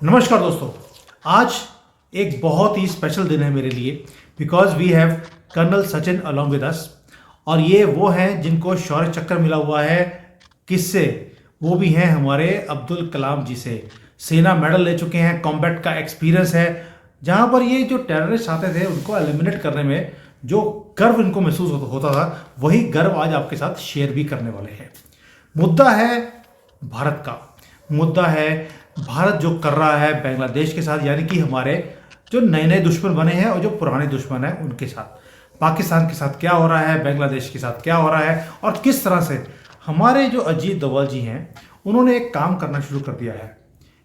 नमस्कार दोस्तों। आज एक बहुत ही स्पेशल दिन है मेरे लिए because we have colonel Sachin along with us. और ये वो हैं जिनको शौर्य चक्र मिला हुआ है। किससे? वो भी हैं हमारे अब्दुल कलाम जी से। सेना मेडल ले चुके हैं, कॉम्बैट का एक्सपीरियंस है। जहाँ पर ये जो टेररिस्ट आते थे उनको एलिमिनेट करने में जो गर्व इनको महसूस होता था, वही गर्व आज आपके साथ शेयर भी करने वाले हैं। मुद्दा है भारत का। मुद्दा है भारत जो कर रहा है बांग्लादेश के साथ, यानी कि हमारे जो नए नए दुश्मन बने हैं और जो पुराने दुश्मन हैं उनके साथ। पाकिस्तान के साथ क्या हो रहा है, बांग्लादेश के साथ क्या हो रहा है, और किस तरह से हमारे जो अजीत डोभाल जी हैं उन्होंने एक काम करना शुरू कर दिया है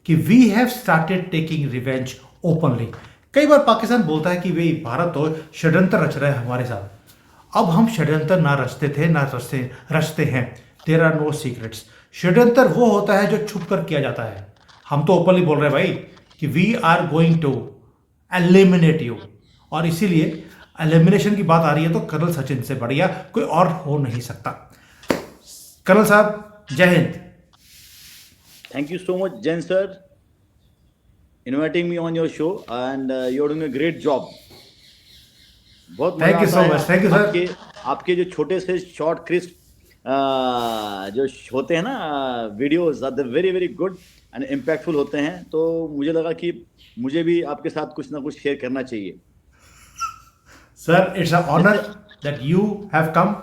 कि we have started taking revenge openly. कई बार पाकिस्तान बोलता है कि वे भारत तो षड्यंत्र रच रहा है हमारे साथ। अब हम षड्यंत्र ना रचते थे ना रचते हैं। There are no secrets. षड्यंत्र वो होता है जो छुप कर किया जाता है। हम तो ओपनली बोल रहे हैं भाई कि we are going to eliminate you. और इसीलिए एलिमिनेशन की बात आ रही है तो कर्नल सचिन से बढ़िया कोई और हो नहीं सकता। कर्नल साहब, जय Hind. Thank you so much, Jen sir, inviting me on your show, and you're doing a great job. बहुत मजा थैंक यू आता सो है मच, थैंक यू आपके सर। आपके जो छोटे से शॉर्ट क्रिस्प जो होते हैं ना videos, are the very very good and impactful होते हैं। तो मुझे लगा कि मुझे भी आपके साथ कुछ ना कुछ शेयर करना चाहिए। सर, इट्स अ ऑनर जैसे that you have come.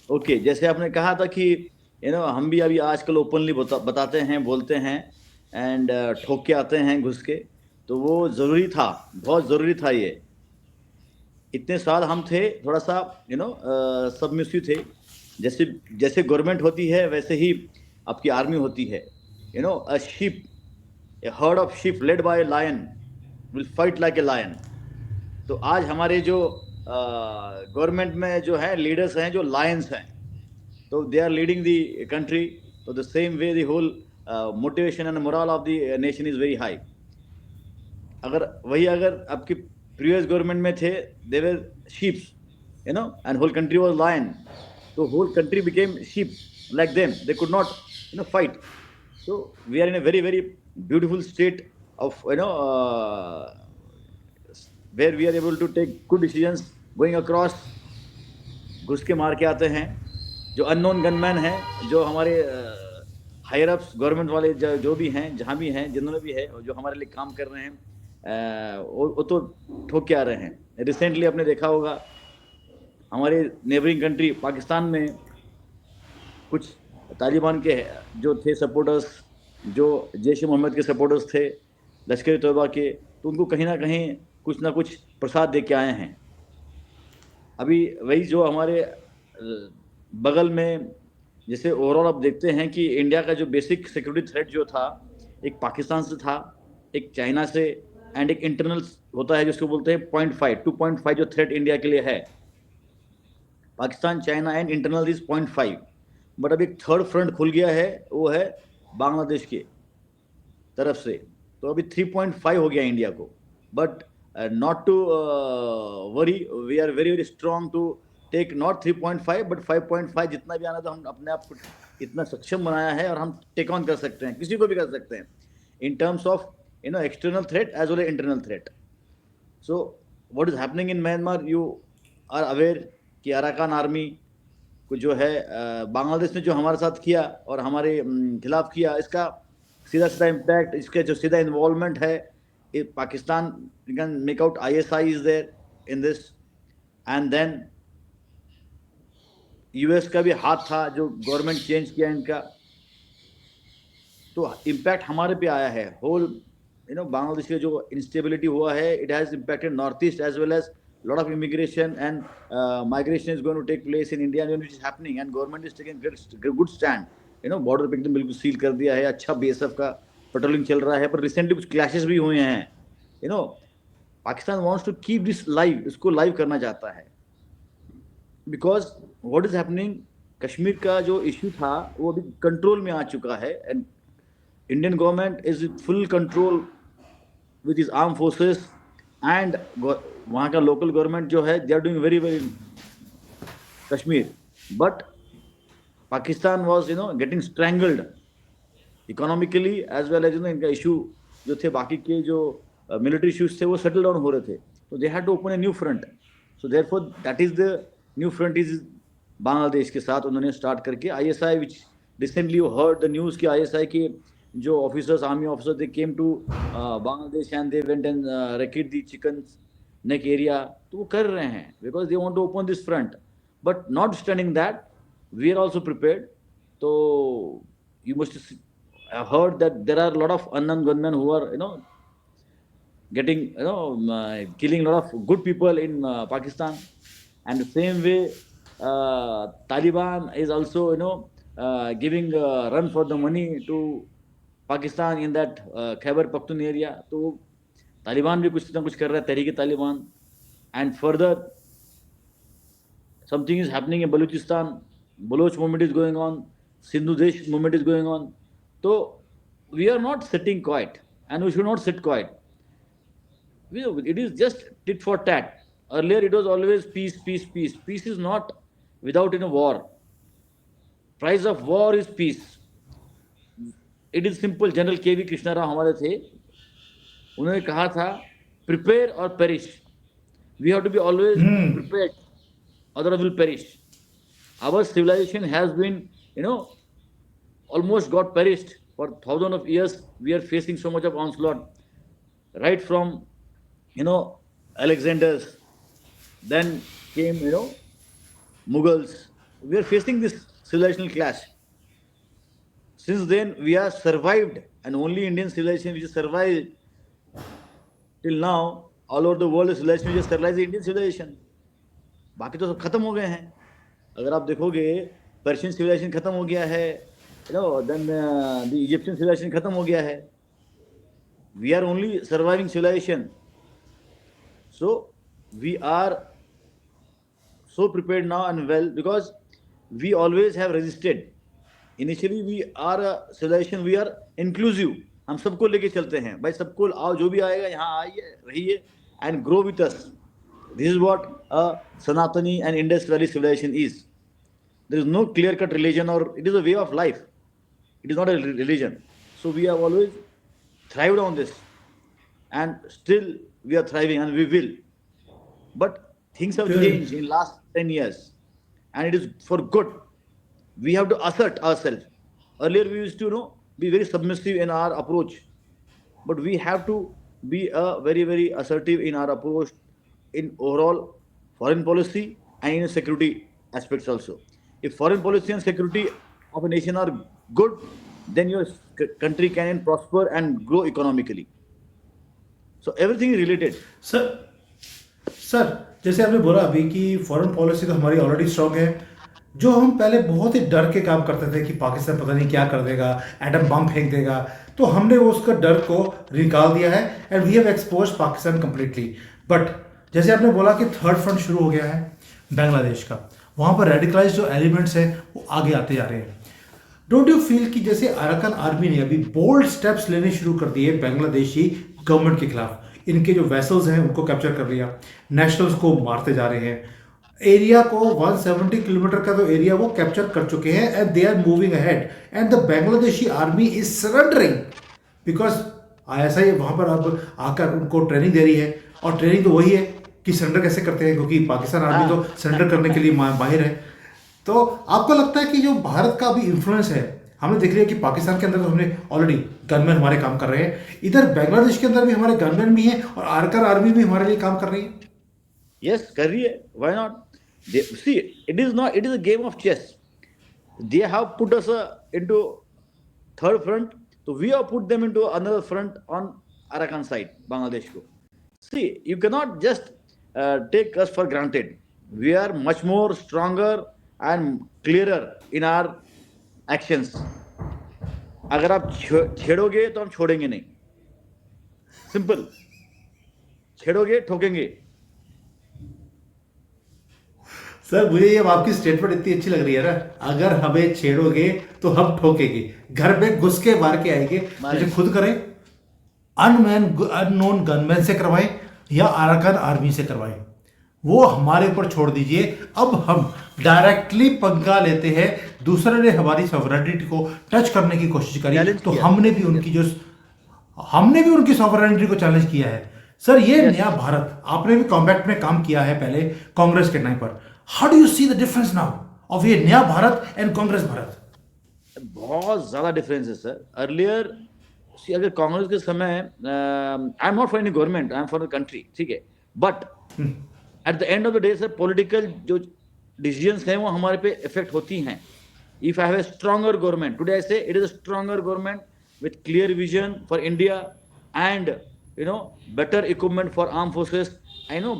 Okay, जैसे आपने कहा था कि हम भी अभी आजकल ओपनली बताते हैं, बोलते हैं, एंड ठोक के आते हैं घुस के। तो वो ज़रूरी था, बहुत ज़रूरी था ये। इतने साल हम थे थोड़ा सा सबमिसिव थे। जैसे जैसे गवर्नमेंट होती है वैसे ही आपकी आर्मी होती है। A sheep, a herd of sheep led by a lion will fight like a lion. तो आज हमारे जो गवर्नमेंट में जो है लीडर्स हैं, जो लायंस हैं, तो they are leading the country. तो the same way the whole motivation and moral of the nation is very high. अगर आपके प्रीवियस गवर्नमेंट में थे, they were sheeps, and whole country was lion. तो whole country became sheep like them, they could not fight. So we are in a very very beautiful state of where we are able to take good decisions going across। घुस के मार के आते हैं जो unknown gunman हैं, जो हमारे हायर अप्स गवर्नमेंट वाले जो भी हैं, जहाँ भी हैं, जिन्होंने भी है, और जो हमारे लिए काम कर रहे हैं, वो तो ठोक के आ रहे हैं। रिसेंटली आपने देखा होगा हमारे नेबरिंग कंट्री पाकिस्तान में कुछ तालिबान के जो थे सपोर्टर्स, जो जैश ए मोहम्मद के सपोर्टर्स थे, लश्कर तोयबा के, तो उनको कहीं ना कुछ प्रसाद दे के आए हैं। अभी वही जो हमारे बगल में, जैसे ओवरऑल आप देखते हैं कि इंडिया का जो बेसिक सिक्योरिटी थ्रेट जो था, एक पाकिस्तान से था, एक चाइना से, एंड एक इंटरनल होता है जिसको बोलते हैं 2.5 जो थ्रेट इंडिया के लिए है। Pakistan, China and internal is 0.5। But अब एक थर्ड फ्रंट खुल गया है, वो है बांग्लादेश के तरफ से। तो अभी 3.5 हो गया इंडिया को। But not to worry, we are very very strong to take not 3.5 but 5.5। जितना भी आना, तो हम अपने आप को इतना सक्षम बनाया है और हम टेक ऑन कर सकते हैं, किसी को भी कर सकते हैं, in terms of external threat as well as internal threat. So what is happening in Myanmar, you are aware कि अराकान आर्मी को जो है बांग्लादेश ने जो हमारे साथ किया और हमारे खिलाफ किया, इसका सीधा सीधा इम्पैक्ट, इसके जो सीधा इन्वॉल्वमेंट है, Pakistan can make out ISI is there in this. And then US का भी हाथ था, जो गवर्नमेंट चेंज किया इनका। तो इम्पैक्ट हमारे पे आया है। होल बांग्लादेश के जो इंस्टेबिलिटी हुआ है, it has impacted north east as well as lot of immigration and migration is going to take place in India, which is happening, and government is taking good stand। Border पे एकदम बिल्कुल seal कर दिया है। अच्छा BSF का patrolling चल रहा है, पर रिसेंटली कुछ क्लैशेस भी हुए हैं। Pakistan wants to keep this live, इसको लाइव करना चाहता है, because what is happening, Kashmir का जो इश्यू था वो अभी कंट्रोल में आ चुका है, and Indian government is full control with his arm forces, and वहाँ का लोकल गवर्नमेंट जो है, they are doing very very Kashmir. But Pakistan was getting strangled economically as well as इनका इशू जो थे, बाकी के जो मिलिट्री इश्यूज थे वो सेटल डाउन हो रहे थे, तो they had to open a new front. So therefore that is the new front is Bangladesh के साथ उन्होंने स्टार्ट करके ISI, which recently you heard the news कि आईएसआई के जो officers, army officers, they came to Bangladesh and they went and recced the chicken neck area. तो वो कर रहे हैं because they want to open this front, but not standing that we are also prepared. तो you must have heard that there are a lot of unknown gunmen who are getting killing a lot of good people in Pakistan, and the same way Taliban is also giving run for the money to Pakistan in that Khyber Pakhtunkhwa area. तो तालिबान भी कुछ ना कुछ कर रहा है, तहरीक Taliban. And further something is happening in Balochistan. Baloch movement is going on, Sindhu Desh movement is going on. So we are not sitting quiet, and we should not sit quiet. It is just tit for tat. Earlier it was always peace, peace, peace. Peace is not without in a war. Price of war is peace. It is simple. General K V. Krishna Rao हमारे थे, उन्होंने कहा था prepare और perish. We have to be always prepared, otherwise will perish. Our civilization has been, almost got perished for thousands of years. We are facing so much of onslaught, right from, Alexander's, then came, Mughals. We are facing this civilizational clash. Since then, we have survived, and only Indian civilization which has survived till now. All over the world, the civilization which has survived is Indian civilization. बाकी तो सब खत्म हो गए हैं. अगर आप देखोगे, पर्शियन सिविलाइजेशन खत्म हो गया है, देन द इजिप्शियन सिविलाइजेशन खत्म हो गया है. We are only surviving civilization. So we are so prepared now and well because we always have resisted. Initially we are a civilization, we are inclusive. हम सबको लेके चलते हैं, भाई सबको आओ, जो भी आएगा यहाँ आइए, रहिए, and grow with us. This is what a Sanatani and Indus Valley civilization is. There is no clear-cut religion, or it is a way of life. It is not a religion. So we have always thrived on this, and still we are thriving, and we will. But things have changed in last 10 years, and it is for good. We have to assert ourselves. Earlier we used to be very submissive in our approach, but we have to be very, very assertive in our approach in overall foreign policy and in security aspects also. If foreign policy and security of a nation are good, then your country can prosper and grow economically. So everything is related. Sir जैसे आपने बोला अभी कि foreign policy तो हमारी already strong है. जो हम पहले बहुत ही डर के काम करते थे कि पाकिस्तान पता नहीं क्या कर देगा, एटम बम फेंक देगा, तो हमने उसका डर को निकाल दिया है, and we have expose Pakistan completely. But जैसे आपने बोला कि थर्ड फ्रंट शुरू हो गया है बांग्लादेश का, वहाँ पर रेडिकलाइज जो एलिमेंट्स हैं वो आगे आते जा रहे हैं. डोंट यू फील कि जैसे अराकान आर्मी ने अभी बोल्ड स्टेप्स लेने शुरू कर दिए बांग्लादेशी गवर्नमेंट के खिलाफ, इनके जो वेसल्स हैं उनको कैप्चर कर लिया, नेशनल्स को मारते जा रहे हैं, एरिया को 170 किलोमीटर का तो एरिया वो कैप्चर कर चुके हैं, and they are moving ahead, and the Bangladeshi army is surrendering because ISI वहाँ पर अब आकर उनको ट्रेनिंग दे रही है. और ट्रेनिंग तो वही है कि सरेंडर कैसे करते हैं, क्योंकि पाकिस्तान आर्मी तो सरेंडर करने के लिए माहिर है. तो आपको लगता है कि जो भारत का भी इन्फ्लुएंस है, हमने देख लिया कि पाकिस्तान के अंदर तो हमने ऑलरेडी गनमैन हमारे काम कर रहे हैं, इधर बांग्लादेश के अंदर भी हमारे गनमैन भी हैं और अराकान आर्मी भी हमारे लिए काम कर रही है. यस, कर रही है. Why not? See, it is a game of chess. They have put us into third front, so we have put them into another front on Arakan side, Bangladesh ko. See, you cannot just take us for granted. We are much more stronger and clearer in our actions. अगर आप छेड़ोगे तो हम छोड़ेंगे नहीं. Simple. छेड़ोगे ठोकेंगे. Sir मुझे ये आपकी statement इतनी अच्छी लग रही है ना, अगर हमें छेड़ोगे तो हम ठोकेंगे, घर में घुस के मार के आएंगे, मुझे खुद करें, अननोन गनमैन से करवाएं या अराकान आर्मी से करवाएं, वो हमारे ऊपर छोड़ दीजिए। अब हम डायरेक्टली पंगा लेते हैं, दूसरे ने हमारी सॉवरेनिटी को टच करने की कोशिश करी चैलेंज तो किया। हमने भी यस, उनकी जो हमने भी उनकी सॉवरेनिटी को चैलेंज किया है। सर ये यस। नया भारत, आपने भी कॉम्बैक्ट में काम किया है पहले कांग्रेस के टाइम पर, how do you see the difference now of ये नया भारत एंड कांग्रेस भारत? बहुत ज्यादा डिफरेंस है सर। अर्लियर अगर कांग्रेस के समय, I am not for any government, I am for the country, ठीक है, but at the end of the day sir, political जो डिसीजंस हैं वो हमारे पे इफेक्ट होती हैं। If I have a stronger government today, I say it is a stronger government with clear vision for India and better equipment for armed forces,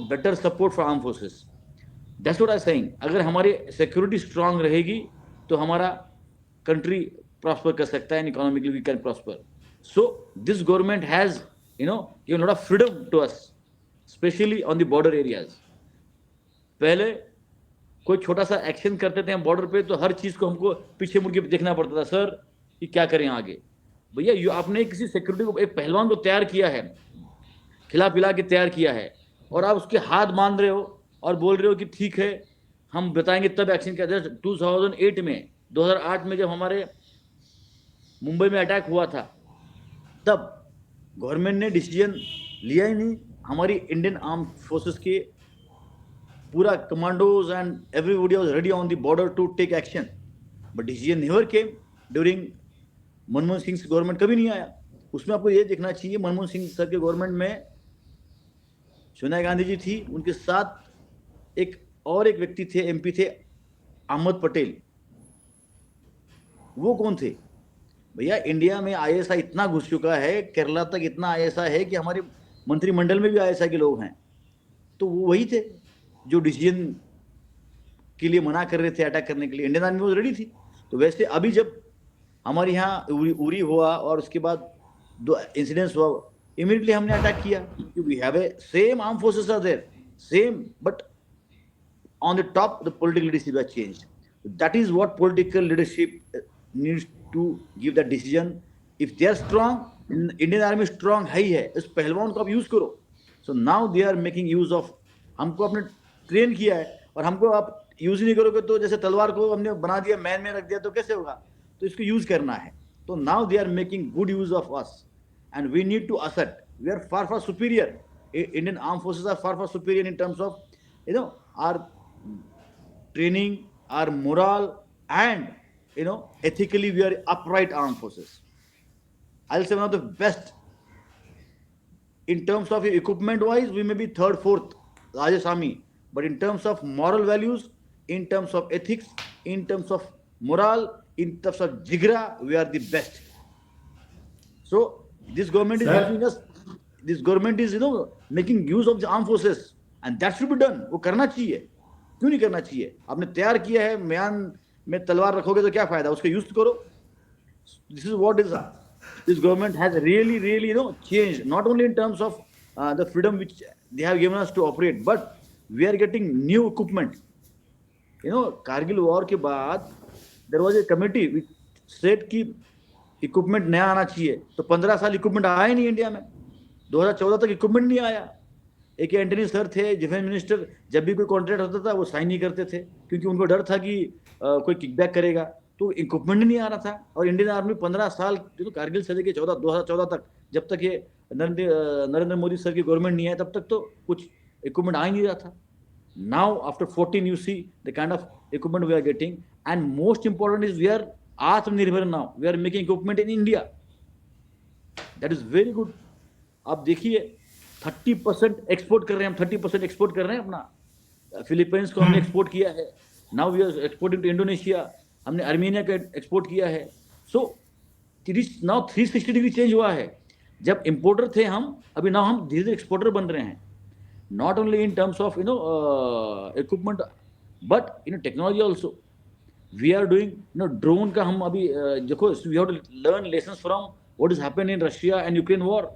better support for armed forces. That's what I'm saying. अगर हमारी security strong रहेगी तो हमारा country prosper कर सकता है, and economically we can prosper. So this government has given a lot of freedom to us, especially on the border areas. पहले कोई छोटा सा एक्शन करते थे हम बॉर्डर पे तो हर चीज को हमको पीछे मुड़ के देखना पड़ता था, सर कि क्या करें आगे. भैया आपने किसी सिक्योरिटी को, एक पहलवान को तैयार किया है, खिला पिला के तैयार किया है, और आप उसके हाथ बांध रहे हो और बोल रहे हो कि ठीक है हम बताएंगे तब एक्शन किया. 2008 में 2008 में जब हमारे मुंबई में अटैक हुआ था, तब गवर्नमेंट ने डिसीजन लिया ही नहीं. हमारी इंडियन आर्म फोर्सेस के पूरा commandos and everybody was ready on the border to take action, but decision never came during Manmohan Singh government. कभी नहीं आया. उसमें आपको ये देखना चाहिए, मनमोहन सिंह सर के गवर्नमेंट में सोनिया गांधी जी थी, उनके साथ एक व्यक्ति थे, एमपी थे, अहमद पटेल. वो कौन थे भैया? इंडिया में आईएसआई इतना घुस चुका है, केरला तक इतना आईएसआई है कि हमारे मंत्रिमंडल में भी आईएसआई के लोग हैं. तो वो वही थे जो डिसीजन के लिए मना कर रहे थे अटैक करने के लिए. इंडियन आर्मी वो रेडी थी. तो वैसे अभी जब हमारे यहाँ उरी हुआ और उसके बाद 2 इंसिडेंट्स हुआ, इमीडिएटली हमने अटैक किया. We have a same arm forces are there, same, but on the top the political leadership has changed. That is what political leadership needs to give that decision. If they are strong, Indian army strong है ही है, इस पहलवान को आप use करो. So now they are making use of, हमको आपने train किया है और हमको आप यूज नहीं करोगे तो जैसे तलवार को हमने बना दिया, मैन में रख दिया तो कैसे होगा? तो इसको यूज करना है. तो now they are making good use of us and we need to assert. We are far far superior. Indian armed forces are far far superior in terms of our training, our morale, and ethically we are upright armed forces. I'll say one of the best in terms of equipment wise. We may be third, fourth largest army, but in terms of moral values, in terms of ethics, in terms of morale, in terms of jigra, we are the best. So this government is helping us. This government is making use of the armed forces, and that should be done. वो करना चाहिए. क्यों नहीं करना चाहिए? आपने तैयार किया है, म्यान में तलवार रखोगे तो क्या फायदा? उसका यूज करो. This is what is this government has really changed, not only in terms of the freedom which they have given us to operate, but we are getting new equipment. Kargil war के बाद there was a committee which said कि equipment नया आना चाहिए. तो 15 साल equipment आया ही नहीं इंडिया में. 2014 तक इक्विपमेंट नहीं आया. एक एंटनी सर थे डिफेंस मिनिस्टर, जब भी कोई कॉन्ट्रैक्ट होता था वो साइन नहीं करते थे क्योंकि उनको डर था कि कोई किकबैक करेगा. तो इक्विपमेंट नहीं आ रहा था. और इंडियन आर्मी 15 साल कारगिल से लेके 2014 तक, जब तक ये नरेंद्र मोदी सर की गवर्नमेंट नहीं आया, तब तक तो कुछ इक्विपमेंट आ ही नहीं रहा था. Now after 14 you see the kind of equipment we are getting, and most important is we are आत्मनिर्भर now. We are making equipment in India. That is very good. आप देखिए 30% एक्सपोर्ट कर रहे हैं हम. 30% एक्सपोर्ट कर रहे हैं अपना. फिलीपींस को हमने एक्सपोर्ट किया है. Now we are exporting to Indonesia. हमने अर्मेनिया का एक्सपोर्ट किया है. सो नाउ 360 डिग्री चेंज हुआ है. जब इंपोर्टर थे हम, अभी नाउ हम धीरे धीरे एक्सपोर्टर बन रहे हैं. Not only in terms of equipment but technology also. We are doing drone का. हम अभी देखो, we have to learn lessons from what is happened in Russia and Ukraine war.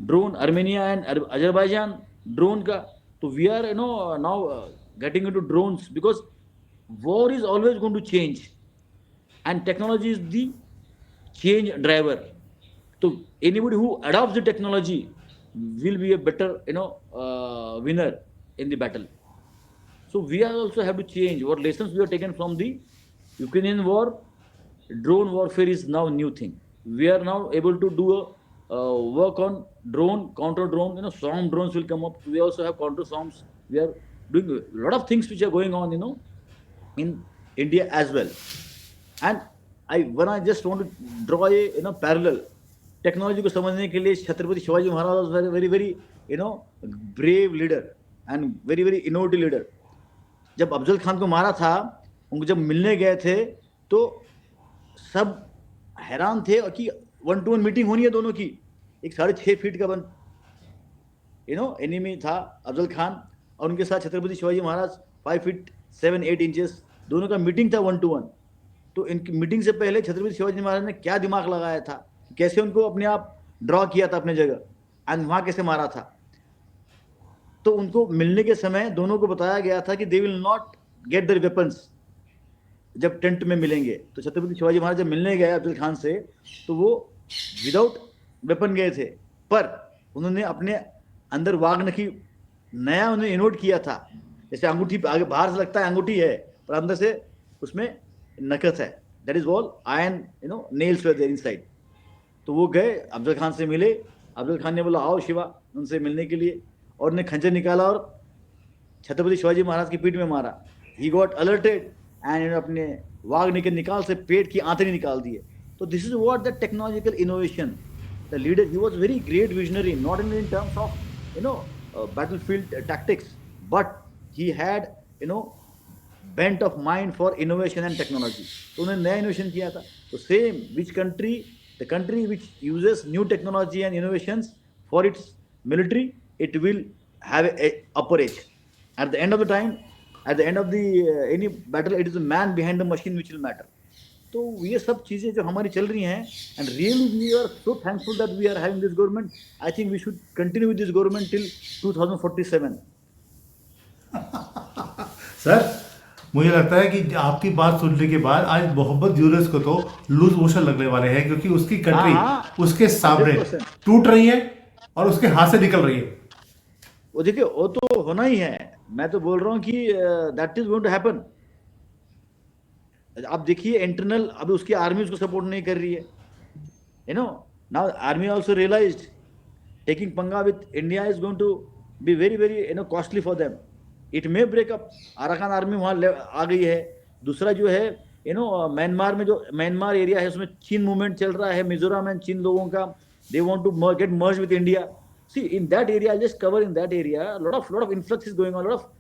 Drone, Armenia and Azerbaijan drone का. तो we are now getting into drones because war is always going to change and technology is the change driver. So anybody who adopts the technology will be a better winner in the battle. So we are also have to change what lessons we have taken from the Ukrainian war. Drone warfare is now new thing. We are now able to do a work on drone, counter drone. Swarm drones will come up. We also have counter swarms. We are doing a lot of things which are going on, in India as well. And when I just want to draw a parallel, technology को समझने के लिए Chhatrapati Shivaji Maharaj was very very very brave leader and very very innovative leader. जब अफजल खान को मारा था, उनको जब मिलने गए थे तो सब हैरान थे कि 1-to-1 मीटिंग होनी है दोनों की. एक 6.5 फीट का एनिमी था अफजल खान, और उनके साथ छत्रपति शिवाजी महाराज 5 फीट 7-8 इंचेस, दोनों का मीटिंग था 1-to-1. तो इनकी मीटिंग से पहले छत्रपति शिवाजी महाराज ने क्या दिमाग लगाया था, कैसे उनको अपने आप ड्रॉ किया था अपने जगह, एंड वहां कैसे मारा था. तो उनको मिलने के समय दोनों को बताया गया था कि they will not get their weapons जब टेंट में मिलेंगे. तो छत्रपति शिवाजी महाराज जब मिलने गए अफजल खान से, तो वो विदाउट वेपन गए थे, पर उन्होंने अपने अंदर वाग्नखी नया उन्होंने इनोट किया था. जैसे अंगूठी आगे बाहर से लगता है अंगूठी है, पर अंदर से उसमें नकत है. That is all iron nails were there inside. तो वो गए अफजल खान से मिले. अफजल खान ने बोला आओ शिवा, उनसे मिलने के लिए, और उन्हें खंजर निकाला और छत्रपति शिवाजी महाराज की पीठ में मारा. ही गॉट अलर्टेड एंड अपने वाघ निकाल से पेट की आंतरी निकाल दिए. तो this is what the technological innovation, the leader, he was very great visionary, not in terms of battlefield tactics, but he had bent of mind for innovation and technology. तो उन्होंने नया इनोवेशन किया था. तो same the country which uses new technology and innovations for its military, it will have a upper edge. At the end of the time, at the end of the any battle, it is the man behind the machine which will matter. तो ये सब चीज़ें जो हमारी चल रही हैं, and really we are so thankful that we are having this government. I think we should continue with this government till 2047. Sir, मुझे लगता है कि आपकी बात सुनने के बाद आज मोहम्मद यूनुस को तो लूज मोशन लगने वाले हैं, क्योंकि उसकी कंट्री उसके सामने 100%. टूट रही है और उसके हाथ से निकल रही है. वो देखिए, वो तो होना ही है. मैं तो बोल रहा हूँ कि that is going to happen. आप देखिए इंटरनल, अभी उसकी आर्मी उसको सपोर्ट नहीं कर रही है. Now army also realized taking पंगा with India is going to be very very costly for them. It may break up. Arakan army वहाँ आ गई है. दूसरा जो है म्यांमार में, जो म्यांमार एरिया है उसमें चीन मूवमेंट चल रहा है. मिजोरम में चीन लोगों का, they want to get merge with India. See in that area, just cover in that area, lot of influx is going on, lot of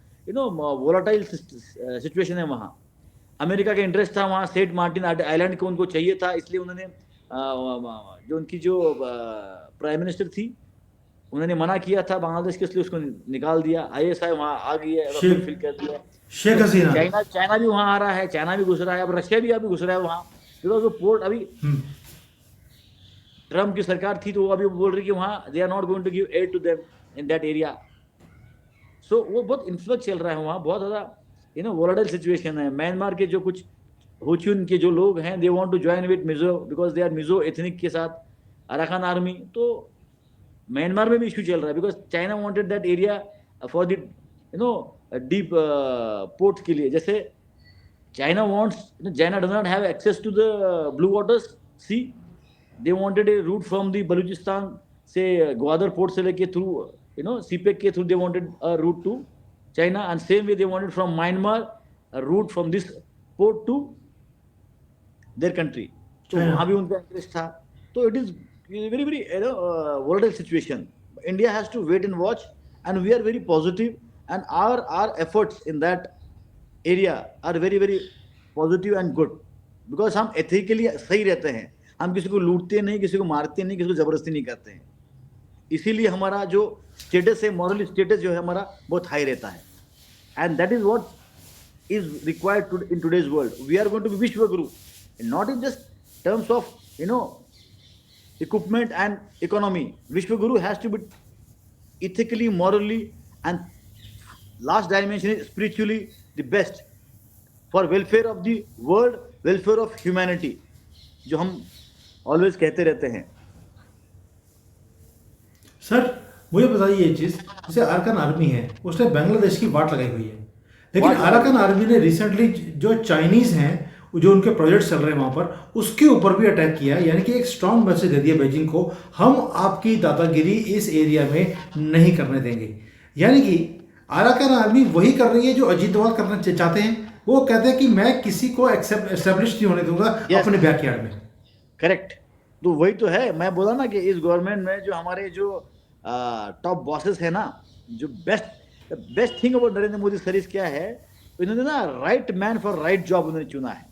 volatile situation है वहाँ. अमेरिका का इंटरेस्ट था वहाँ सेंट मार्टिन आइलैंड को, उनको चाहिए था, इसलिए उन्होंने जो उनकी जो प्राइम मिनिस्टर थी, उन्होंने मना किया था बांग्लादेश के, इसलिए उसको निकाल दिया. ISI वहाँ आ गई है, फिल कर दिया. शेख हसीना. चाइना भी वहाँ आ रहा है, चाइना भी घुस रहा है, अब रशिया भी अभी घुस रहा है वहाँ. बिकॉज वो पोर्ट अभी ट्रम्प की सरकार थी, तो वो अभी बोल रही कि वहाँ they are not going to give aid to them in that area. So वो बहुत इन्फ्लक्स चल रहा है वहाँ, बहुत ज़्यादा वोलाटाइल सिचुएशन है. म्यांमार के जो कुछ होचुन के जो लोग हैं, they want to join with Mizo, because they are Mizo ethnic के साथ अराकान आर्मी. तो म्यांमार में भी इशू चल रहा है, because China wanted that area for the deep port के लिए. जैसे China wants, China does not have access to the blue waters sea. They wanted a route from the Balochistan से ग्वादर पोर्ट से लेके थ्रू सीपेक के through, they wanted a route to China, and same way they wanted from Myanmar a route from this port to their country. तो वहाँ भी उनका interest था. तो it is very very volatile situation. India has to wait and watch, and we are very positive, and our efforts in that area are very very positive and good, because हम ethically सही रहते हैं. हम किसी को लूटते नहीं, किसी को मारते नहीं, किसी को जबरदस्ती नहीं करते हैं. इसीलिए हमारा जो स्टेटस है, मॉरल स्टेटस जो है हमारा बहुत हाई रहता है. And that is what is required in today's world. We are going to be vishwa guru, not in just terms of equipment and economy. Vishwa guru has to be ethically, morally, and last dimension is spiritually the best for welfare of the world, welfare of humanity, जो हम always कहते रहते हैं. Sir, मुझे बताइए ये चीज़, जैसे अरकान आर्मी है, उसने बांग्लादेश की वाट लगाई हुई है, लेकिन What अराकान आर्मी ने रिसेंटली जो चाइनीज हैं, जो उनके प्रोजेक्ट चल रहे हैं वहां पर, उसके ऊपर भी अटैक किया है। यानी कि एक स्ट्रांग मैसेज दे दिया बीजिंग को, हम आपकी दादागिरी इस एरिया में नहीं करने देंगे। यानी कि अराकान आर्मी वही कर रही है जो अजीत डोभाल करना चाहते हैं। वो कहते हैं कि मैं किसी को एस्टेब्लिश नहीं होने दूंगा Yes. अपने बैकयार्ड में। करेक्ट। तो वही तो है, मैं बोला ना कि इस गवर्नमेंट में जो हमारे जो टॉप बॉसेस है ना, जो best thing about Narendra Modi sir क्या है, इन्होंने ना right man for right job उन्होंने चुना है।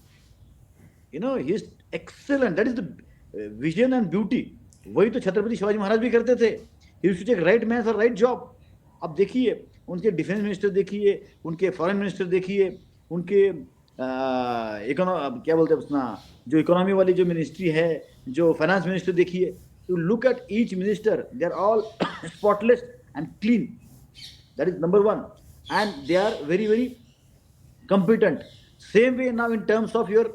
You know he is excellent, that is the vision and beauty. वही तो छत्रपति शिवाजी महाराज भी करते थे, he used to take right man for right job. अब देखिए उनके डिफेंस मिनिस्टर देखिए, उनके फॉरेन मिनिस्टर देखिए, उनके क्या बोलते हैं अपना जो इकोनॉमी वाली जो मिनिस्ट्री है, जो फाइनेंस मिनिस्टर देखिए, you look at each minister, they are all spotless and clean, that is number one, and they are very very competent. Same way now in terms of your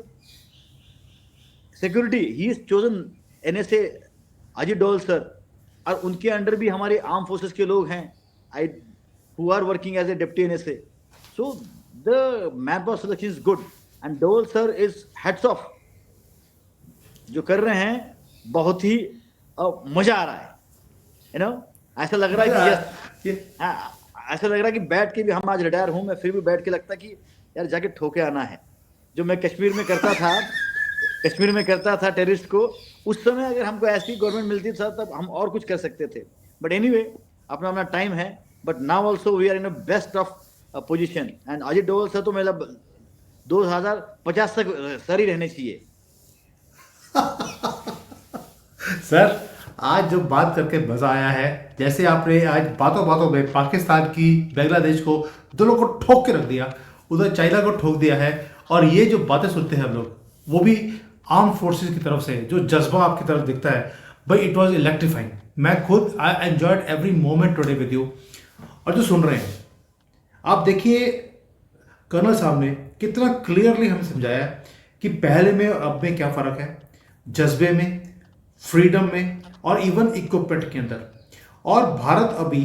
security, he is chosen NSA Ajit Doval sir, और उनके under भी हमारे arm forces के लोग हैं who are working as a deputy NSA. So the manpower selection is good and Doval sir is hats off, जो कर रहे हैं बहुत ही मजा आ रहा है। you know, ऐसा लग रहा है कि ऐसा लग रहा है कि बैठ के भी, हम आज रिटायर हूं मैं, फिर भी बैठ के लगता कि यार जाके ठोके आना है। जो मैं कश्मीर में करता था टेररिस्ट को, उस समय अगर हमको ऐसी गवर्नमेंट मिलती था तब हम और कुछ कर सकते थे। बट एनीवे, अपना अपना टाइम है, but now also we are in a best of position, and Ajit Doval sir तो मतलब 2050 तक सर ही रहने चाहिए। सर आज जो बात करके मजा आया है, जैसे आपने आज बातों बातों में पाकिस्तान की, बांग्लादेश को, दोनों को ठोक के रख दिया, उधर चाइना को ठोक दिया है, और ये जो बातें सुनते हैं हम लोग, वो भी आर्म फोर्सेस की तरफ से, जो जज्बा आपकी तरफ दिखता है भाई, इट वाज इलेक्ट्रीफाइंग। मैं खुद I enjoyed every moment today with you. और जो सुन रहे हैं आप, देखिए कर्नल साहब ने कितना क्लियरली हमें समझाया कि पहले में अब में क्या फ़र्क है, जज्बे में, फ्रीडम में, और इवन इक्विपमेंट के अंदर। और भारत अभी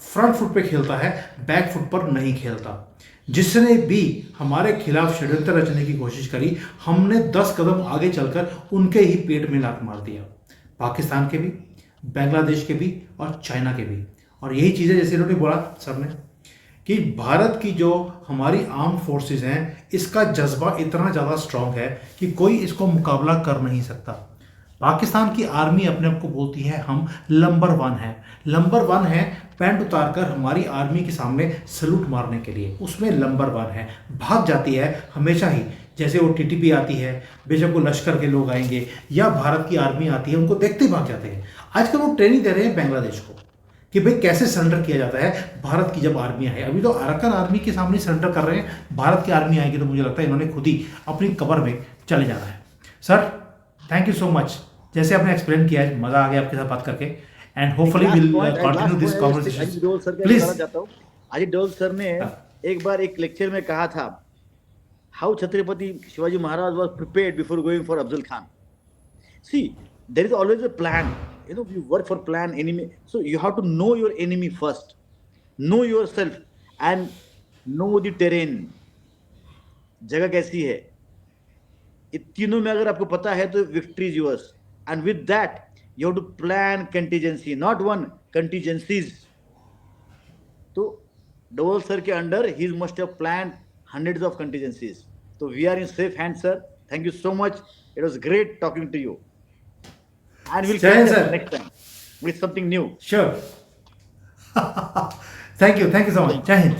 फ्रंट फुट पे खेलता है, बैक फुट पर नहीं खेलता। जिसने भी हमारे खिलाफ षड्यंत्र रचने की कोशिश करी, हमने 10 कदम आगे चलकर उनके ही पेट में लात मार दिया, पाकिस्तान के भी, बांग्लादेश के भी, और चाइना के भी। और यही चीज़ें, जैसे इन्होंने बोला सर ने, कि भारत की जो हमारी आर्म फोर्सेस हैं, इसका जज्बा इतना ज़्यादा स्ट्रांग है कि कोई इसको मुकाबला कर नहीं सकता। पाकिस्तान की आर्मी अपने आप को बोलती है हम नंबर 1 है, नंबर 1 है, पैंट उतारकर हमारी आर्मी के सामने सलूट मारने के लिए, उसमें नंबर 1 है, भाग जाती है हमेशा ही। जैसे वो टीटीपी आती है, बेशक वो लश्कर के लोग आएंगे या भारत की आर्मी आती है, उनको देखते ही भाग जाते हैं। आजकल वो ट्रेनिंग दे रहे हैं बांग्लादेश को कि भाई कैसे सरेंडर किया जाता है भारत की जब आर्मी है। अभी तो अराकान आर्मी के सामने सरेंडर कर रहे हैं, भारत की आर्मी आएगी तो मुझे लगता है इन्होंने खुद ही अपनी कबर में चले जाना है। Sir thank you so much, जैसे आपने एक्सप्लेन किया है, मजा आ गया आपके साथ बात करके, and hopefully will continue this conversation. Ajit Doval sir please. चाहता हूँ, अजीत डोभाल सर ने एक बार एक लेक्चर में कहा था, how Chhatrapati Shivaji Maharaj was prepared before going for Afzal Khan. See, there is always a plan, you know, you work for plan enemy, so you have to know your enemy first, know yourself and know the terrain, जगह कैसी है। इन तीनों में अगर आपको पता है तो victory is yours, and with that you have to plan contingency, not one, contingencies. तो डोभाल सर के under he must have plan hundreds of contingencies. So we are in safe hands, sir. Thank you so much. It was great talking to you. And we'll catch up next time with something new. Sure. Thank you so much. Jai Hind.